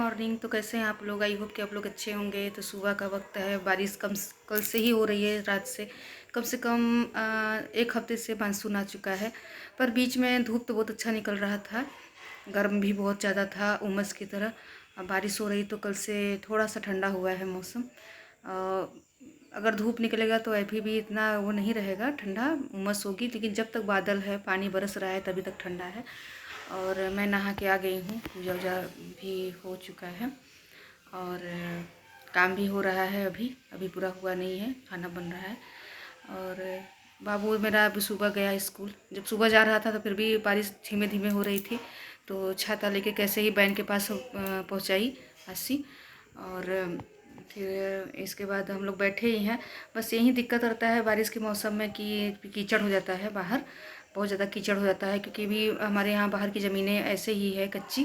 Morning. तो कैसे हैं आप लोग? आई होप कि आप लोग अच्छे होंगे। तो सुबह का वक्त है, बारिश कल से ही हो रही है, रात से कम एक हफ्ते से मानसून आ चुका है। पर बीच में धूप तो बहुत अच्छा निकल रहा था, गर्म भी बहुत ज़्यादा था, उमस की तरह। अब बारिश हो रही तो कल से थोड़ा सा ठंडा हुआ है मौसम। अगर धूप निकलेगा तो अभी भी इतना वो नहीं रहेगा, ठंडा उमस होगी, लेकिन जब तक बादल है, पानी बरस रहा है, तभी तक ठंडा है। और मैं नहा के आ गई हूँ, पूजा वूजा भी हो चुका है और काम भी हो रहा है। अभी पूरा हुआ नहीं है, खाना बन रहा है। और बाबू मेरा अभी सुबह गया स्कूल। जब सुबह जा रहा था तो फिर भी बारिश धीमे धीमे हो रही थी, तो छाता लेके कैसे ही बैंक के पास पहुँचाई आसी। और फिर इसके बाद हम लोग बैठे ही हैं। बस यही दिक्कत रहता है बारिश के मौसम में कि कीचड़ हो जाता है बाहर, बहुत ज़्यादा कीचड़ हो जाता है। क्योंकि भी हमारे यहाँ बाहर की ज़मीनें ऐसे ही है कच्ची,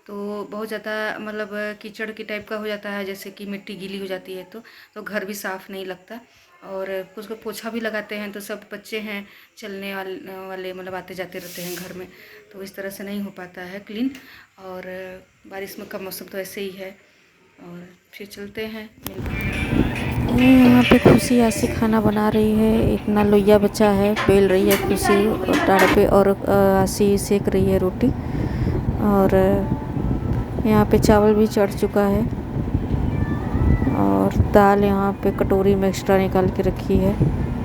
तो बहुत ज़्यादा मतलब कीचड़ की टाइप का हो जाता है, जैसे कि मिट्टी गीली हो जाती है तो घर भी साफ़ नहीं लगता। और कुछ को पोछा भी लगाते हैं तो सब बच्चे हैं चलने वाले मतलब आते जाते रहते हैं घर में, तो इस तरह से नहीं हो पाता है क्लीन। और बारिश में का मौसम तो ऐसे ही है। और फिर चलते हैं, मिलते हैं। यहाँ पे खुशी आसी खाना बना रही है। एक ना लोहिया बच्चा है, बेल रही है खुशी टाड़ पे, और आसी सेक रही है रोटी। और यहाँ पे चावल भी चढ़ चुका है और दाल यहाँ पे कटोरी में एक्स्ट्रा निकाल के रखी है।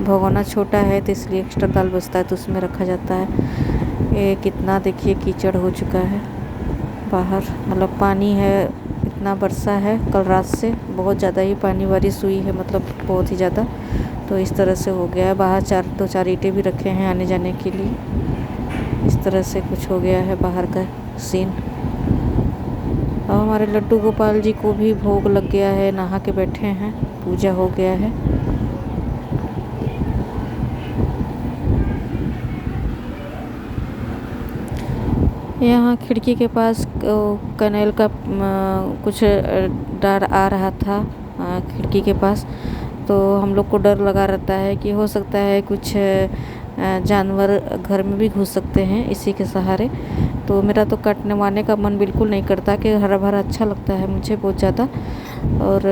भगोना छोटा है तो इसलिए एक्स्ट्रा दाल बचता है तो उसमें रखा जाता है। ये कितना देखिए कीचड़ हो चुका है बाहर, मतलब पानी है, इतना बरसा है कल रात से, बहुत ज़्यादा ही पानी बारिश हुई है, मतलब बहुत ही ज़्यादा। तो इस तरह से हो गया है। बाहर दो चार ईंटें भी रखे हैं आने जाने के लिए। इस तरह से कुछ हो गया है बाहर का सीन। और हमारे लड्डू गोपाल जी को भी भोग लग गया है, नहा के बैठे हैं, पूजा हो गया है। यहाँ खिड़की के पास कनेल का कुछ डर आ रहा था खिड़की के पास, तो हम लोग को डर लगा रहता है कि हो सकता है कुछ जानवर घर में भी घुस सकते हैं इसी के सहारे। तो मेरा तो काटने वाने का मन बिल्कुल नहीं करता, कि हरा भरा अच्छा लगता है मुझे बहुत ज़्यादा। और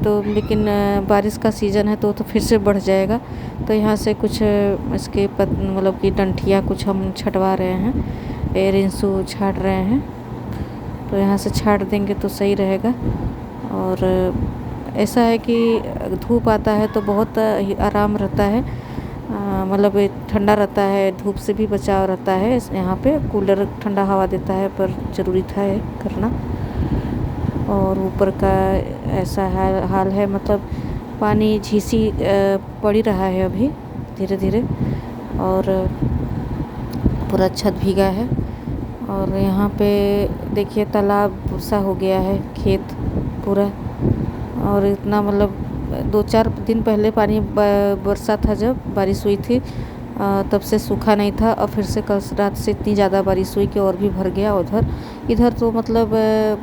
तो लेकिन बारिश का सीज़न है तो फिर से बढ़ जाएगा। तो यहाँ से कुछ इसके मतलब कि डंठियाँ कुछ हम छटवा रहे हैं, रिंसू छाट रहे हैं, तो यहाँ से छाट देंगे तो सही रहेगा। और ऐसा है कि धूप आता है तो बहुत आराम रहता है, मतलब ठंडा रहता है, धूप से भी बचाव रहता है। यहाँ पे कूलर ठंडा हवा देता है, पर ज़रूरी था ये करना। और ऊपर का ऐसा हाल है, मतलब पानी झीसी पड़ ही रहा है अभी धीरे धीरे, और पूरा छत भीगा है। और यहाँ पे देखिए तालाब सा हो गया है खेत पूरा। और इतना मतलब 2-4 दिन पहले पानी बरसा था, जब बारिश हुई थी तब से सूखा नहीं था। और फिर से कल रात से इतनी ज़्यादा बारिश हुई कि और भी भर गया। इधर तो मतलब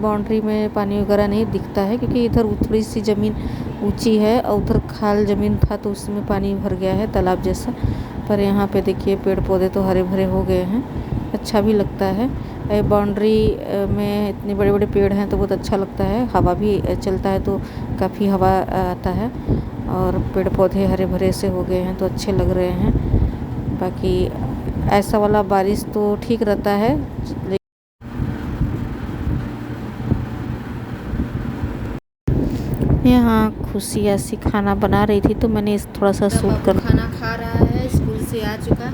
बाउंड्री में पानी वगैरह नहीं दिखता है, क्योंकि इधर थोड़ी सी ज़मीन ऊंची है और उधर खाल ज़मीन था तो उसमें पानी भर गया है तालाब जैसा। पर यहाँ पे देखिए पेड़ पौधे तो हरे भरे हो गए हैं, अच्छा भी लगता है। बाउंड्री में इतने बड़े बड़े पेड़ हैं तो बहुत अच्छा लगता है, हवा भी चलता है तो काफ़ी हवा आता है। और पेड़ पौधे हरे भरे से हो गए हैं तो अच्छे लग रहे हैं। बाकी ऐसा वाला बारिश तो ठीक रहता है। यहाँ खुशी ऐसी खाना बना रही थी तो मैंने थोड़ा सा शूट कर। खाना खा रहा है, स्कूल से आ चुका,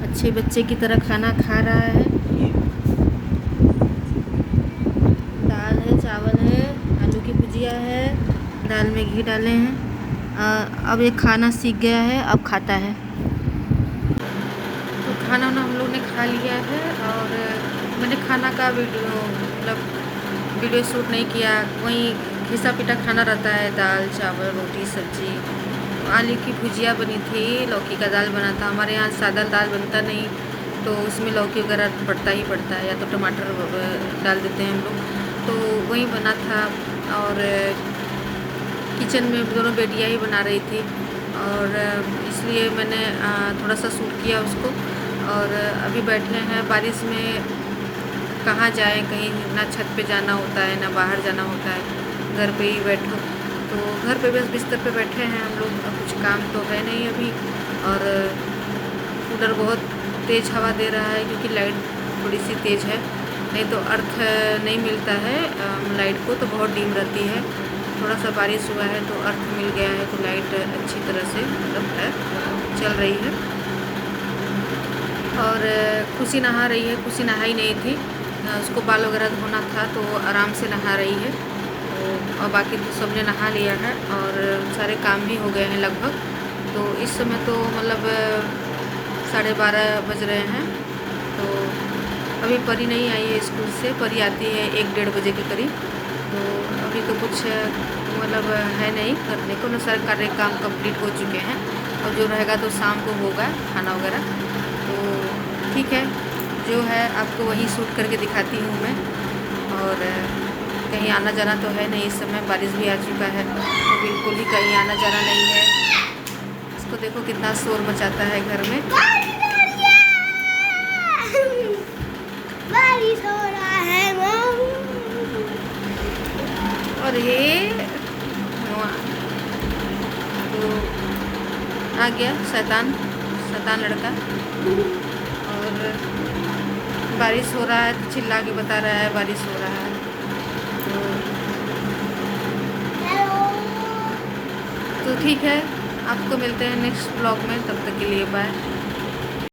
अच्छे बच्चे की तरह खाना खा रहा है। दाल है, चावल है, आलू की भुजिया है, दाल में घी डाले हैं। अब ये खाना सीख गया है, अब खाता है। तो खाना हम लोग ने खा लिया है। और मैंने खाना का वीडियो शूट नहीं किया, वहीं घिसा पिटा खाना रहता है, दाल चावल रोटी सब्जी। आलू की भुजिया बनी थी, लौकी का दाल बना था। हमारे यहाँ सादा दाल बनता नहीं, तो उसमें लौकी वगैरह पड़ता ही पड़ता है, या तो टमाटर डाल देते हैं हम लोग, तो वही बना था। और किचन में दोनों बेटियां ही बना रही थी, और इसलिए मैंने थोड़ा सा शूट किया उसको। और अभी बैठे हैं बारिश में, कहाँ जाएं, कहीं ना छत पे जाना होता है ना बाहर जाना होता है, घर पे ही बैठो। तो घर पे बस बिस्तर पे बैठे हैं हम लोग, कुछ काम तो है नहीं अभी। और कूलर बहुत तेज़ हवा दे रहा है क्योंकि लाइट थोड़ी सी तेज़ है, नहीं तो अर्थ नहीं मिलता है लाइट को, तो बहुत डीम रहती है। थोड़ा सा बारिश हुआ है तो अर्थ मिल गया है, तो लाइट अच्छी तरह से मतलब चल रही है। और खुशी नहा रही है, खुशी नहाई नहीं थी, उसको बाल वगैरह धोना था तो आराम से नहा रही है। और बाकी तो सबने नहा लिया है और सारे काम भी हो गए हैं लगभग। तो इस समय तो मतलब 12:30 बज रहे हैं। तो अभी परी नहीं आई है स्कूल से, परी आती है 1-1:30 बजे के करीब। तो अभी तो कुछ मतलब है नहीं करने को, ना सारे काम कंप्लीट हो चुके हैं। और जो रहेगा तो शाम को होगा खाना वगैरह। तो ठीक है, जो है आपको वही शूट करके दिखाती हूँ मैं। और कहीं आना जाना तो है नहीं, इस समय बारिश भी आ चुका है तो बिल्कुल ही कहीं आना जाना नहीं है। इसको देखो कितना शोर मचाता है घर में। बारिश हो रहा है और ये तो आ गया शैतान लड़का। और बारिश हो रहा है तो चिल्ला के बता रहा है बारिश हो रहा है। तो ठीक है, आपको मिलते हैं नेक्स्ट ब्लॉग में, तब तक के लिए बाय।